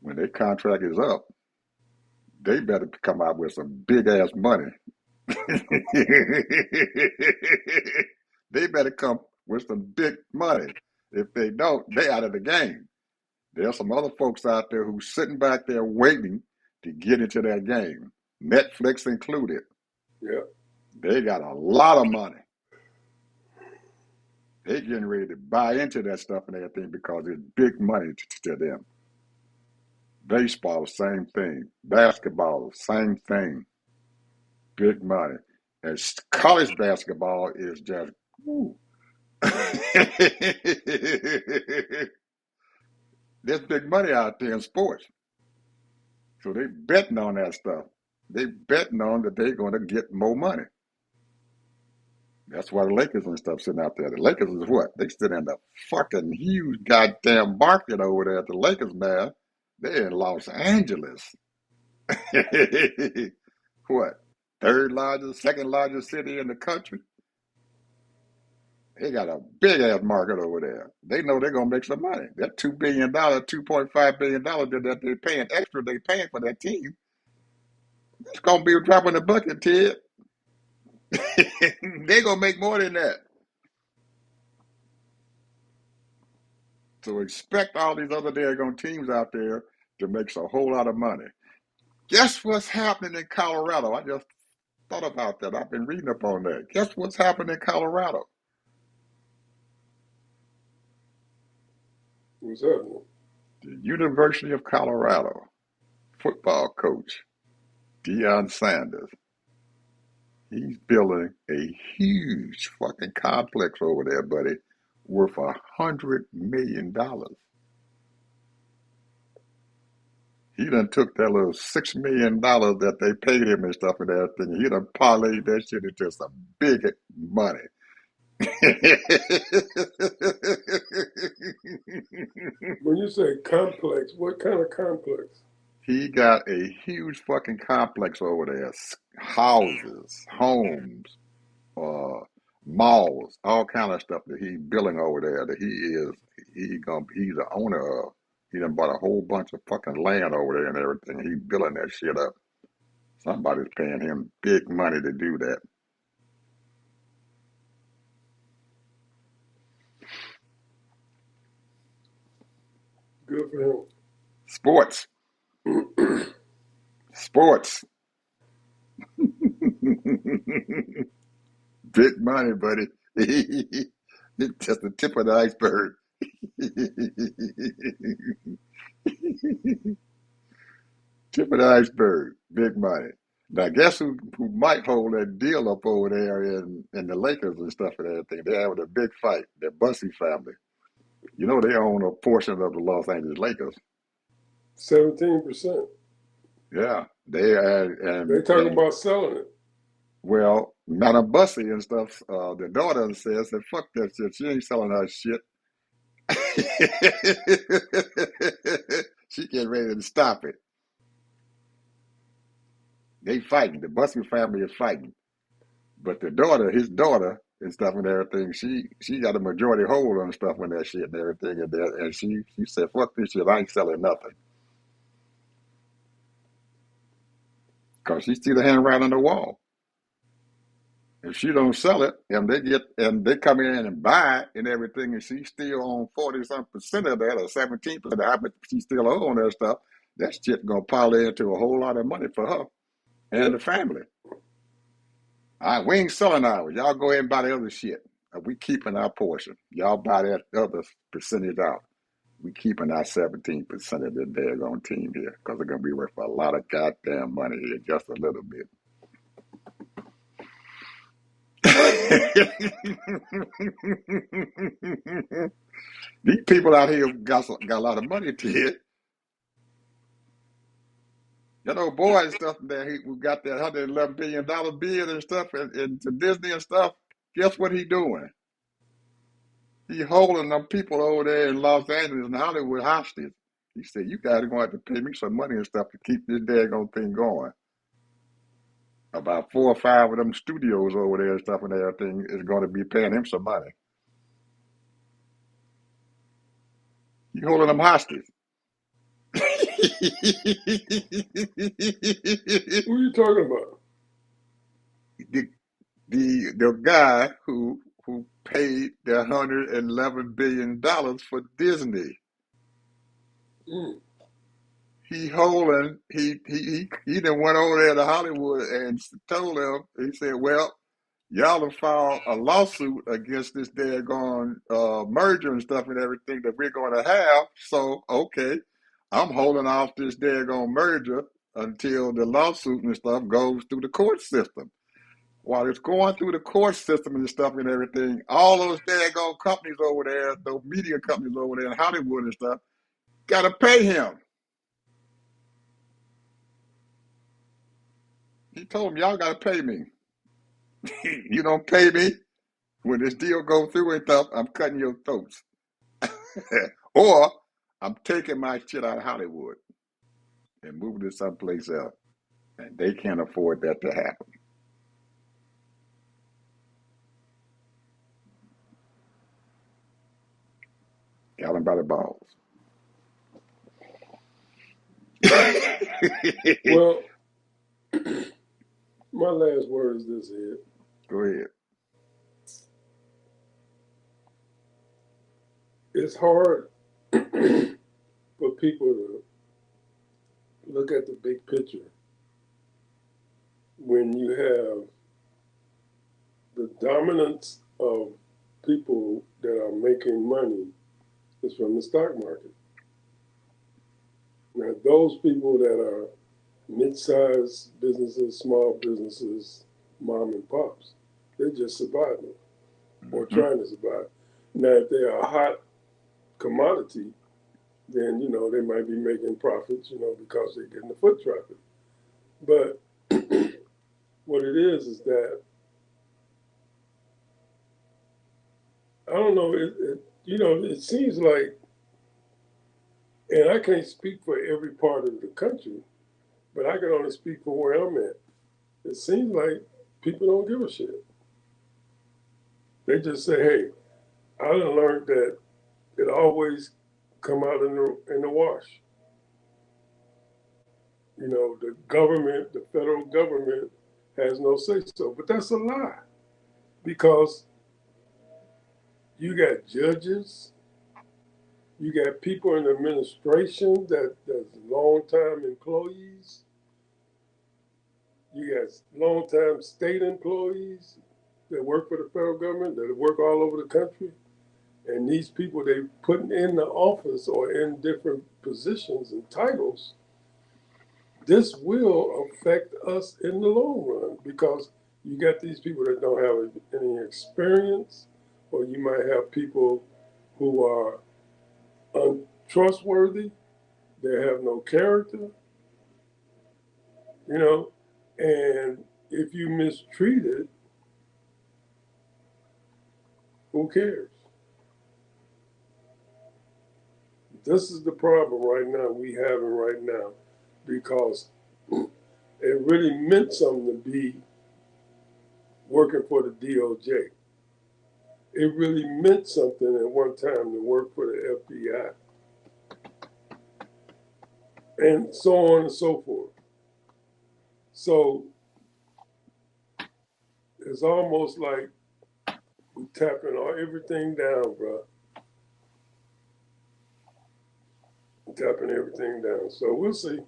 when their contract is up, they better come out with some big ass money. They better come with some big money. If they don't, they out of the game. There's some other folks out there who's sitting back there waiting to get into that game, Netflix included. Yeah. They got a lot of money. They getting ready to buy into that stuff and everything because it's big money to them. Baseball, same thing. Basketball, same thing. Big money. And college basketball is just, woo. There's big money out there in sports. So they betting on that stuff. They betting on that they're going to get more money. That's why the Lakers and stuff sitting out there. The Lakers is what? They sit in the fucking huge goddamn market over there at the Lakers, man. They're in Los Angeles. What? Third largest, second largest city in the country? They got a big ass market over there. They know they're gonna make some money. That $2 billion, $2.5 billion that they're paying extra, they paying for that team. It's gonna be a drop in the bucket, Ted. They're gonna make more than that. So expect all these other daggone teams out there to make a whole lot of money. Guess what's happening in Colorado? I just thought about that. I've been reading up on that. Guess what's happening in Colorado? What's happening? The University of Colorado football coach, Deion Sanders, he's building a huge fucking complex over there, buddy, worth $100 million. He done took that little $6 million that they paid him and stuff and everything. He done parlayed that shit into some big money. When you say complex, what kind of complex? He got a huge fucking complex over there. Houses, homes, malls, all kind of stuff that he's building over there that he's the owner of. He done bought a whole bunch of fucking land over there and everything. He's building that shit up. Somebody's paying him big money to do that. Good for him. Sports. Sports. Big money, buddy. It's just the tip of the iceberg. Tip of the iceberg. Big money. Now, guess who might hold that deal up over there in the Lakers and stuff and everything? They're having a big fight. The Bussey family. You know they own a portion of the Los Angeles Lakers. 17%. Yeah, they talking about selling it. Well, Madam Bussey and stuff. The daughter says that fuck that shit. She ain't selling her shit. She getting ready to stop it. They fighting. The Bussey family is fighting, but his daughter and stuff and everything, she got a majority hold on stuff and that shit and everything, and she said, "Fuck this shit. I ain't selling nothing." Because she see the handwriting on the wall. If she don't sell it, and they come in and buy it and everything, and she still on 40-some% of that or 17% of how much she still own that stuff, that shit gonna parlay into a whole lot of money for her and the family. We ain't selling ours. Y'all go ahead and buy the other shit. We keeping our portion. Y'all buy that other percentage out. We keeping our 17% of the daggone team here because they're gonna be worth a lot of goddamn money here, just a little bit. These people out here got a lot of money to it. That old boy and stuff there, who got that $111 billion bid and stuff into Disney and stuff, guess what he doing? He holding them people over there in Los Angeles and Hollywood hostage. He said, "You guys are going to have to pay me some money and stuff to keep this daggone thing going." About 4 or 5 of them studios over there and stuff and everything is going to be paying him some money. You holding them hostage. Who are you talking about? the, the guy who paid the $111 billion for Disney. Mm. He done went over there to Hollywood and told them, he said, well, y'all have filed a lawsuit against this daggone merger and stuff and everything that we're going to have. So, okay, I'm holding off this daggone merger until the lawsuit and stuff goes through the court system. While it's going through the court system and stuff and everything, all those daggone companies over there, those media companies over there in Hollywood and stuff, got to pay him. He told them, y'all got to pay me. You don't pay me, when this deal goes through and stuff, I'm cutting your throats. Or I'm taking my shit out of Hollywood and moving it someplace else. And they can't afford that to happen. Got them by the balls. Well, my last word is this here. Go ahead. It's hard for people to look at the big picture when you have the dominance of people that are making money is from the stock market. Now, those people that are mid-sized businesses, small businesses, mom and pops, they're just surviving or Mm-hmm. trying to survive. Now, if they are a hot commodity, then, they might be making profits, because they're getting the foot traffic. But what it is that, I don't know, it seems like, and I can't speak for every part of the country, but I can only speak for where I'm at. It seems like people don't give a shit. They just say, hey, I done learned that it always come out in the wash. The government, the federal government has no say so. But that's a lie because you got judges, you got people in the administration that's long-time employees, you got long-time state employees that work for the federal government, that work all over the country. And these people they put in the office or in different positions and titles, this will affect us in the long run because you got these people that don't have any experience, or you might have people who are untrustworthy, they have no character, and if you mistreat it, who cares? This is the problem right now we having right now because it really meant something to be working for the DOJ. It really meant something at one time to work for the FBI. And so on and so forth. So it's almost like we tapping everything down, bro. Tapping everything down. So we'll see.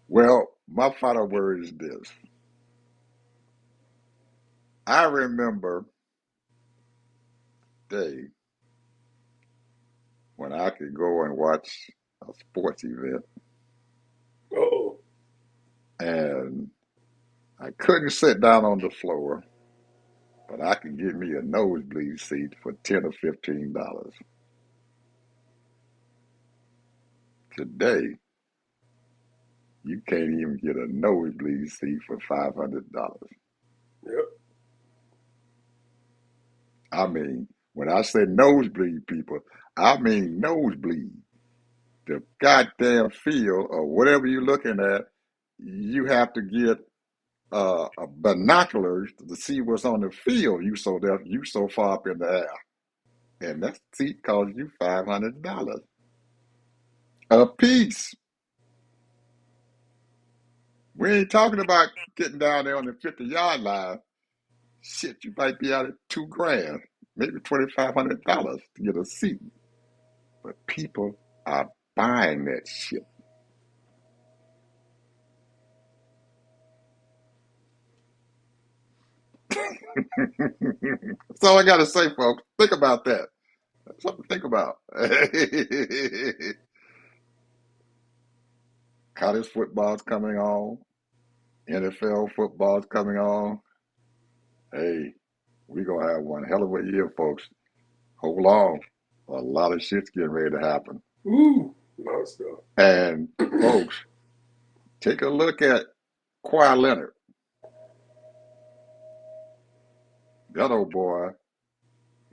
Well, my final word is this. I remember a day when I could go and watch a sports event Uh-oh. and I couldn't sit down on the floor, but I could get me a nosebleed seat for $10 or $15. Today, you can't even get a nosebleed seat for $500. Yep. I mean, when I say nosebleed, people, I mean nosebleed. The goddamn field or whatever you're looking at, you have to get binoculars to see what's on the field. You so far up in the air, and that seat costs you $500 a piece. We ain't talking about getting down there on the 50-yard line. Shit, you might be out at $2,000, maybe $2,500 to get a seat. But people are buying that shit. That's all I gotta say, folks. Think about that. That's something to think about. College football's coming on. NFL football's coming on. Hey, we gonna have one hell of a year, folks. Hold on. A lot of shit's getting ready to happen. Ooh, lot of stuff. And folks, take a look at Kawhi Leonard. That old boy,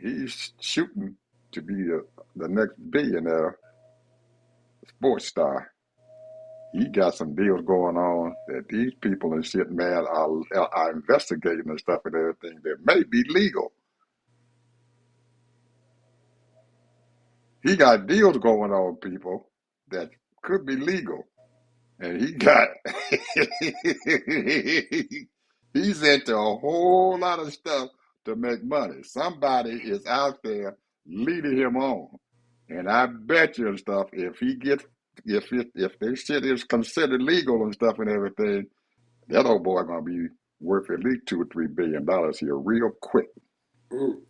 he's shooting to be the next billionaire sports star. He got some deals going on that these people and shit, man, are investigating and stuff and everything that may be legal. He got deals going on, people, that could be legal. And he got, he's into a whole lot of stuff to make money. Somebody is out there leading him on. And I bet you and stuff, if this shit is considered legal and stuff and everything, that old boy gonna be worth at least $2 or $3 billion here real quick. Mm.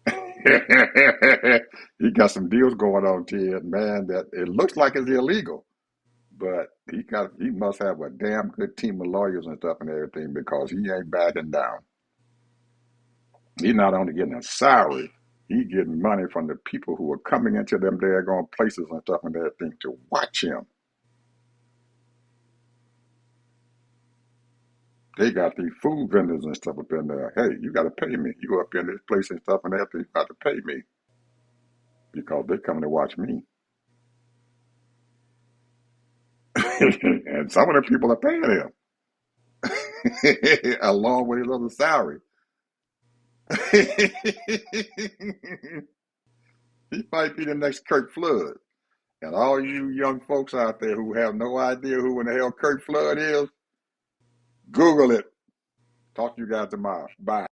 He got some deals going on, Ted, man, that it looks like it's illegal. But he must have a damn good team of lawyers and stuff and everything, because he ain't backing down. He's not only getting a salary, he getting money from the people who are coming into them daggone places and stuff and everything to watch him. They got these food vendors and stuff up in there. Hey, you got to pay me. You up in this place and stuff and everything, you got to pay me, because they're coming to watch me. And some of the people are paying him along with his other salary. He might be the next Kirk Flood. And all you young folks out there who have no idea who in the hell Kirk Flood is, Google it. Talk to you guys tomorrow. Bye.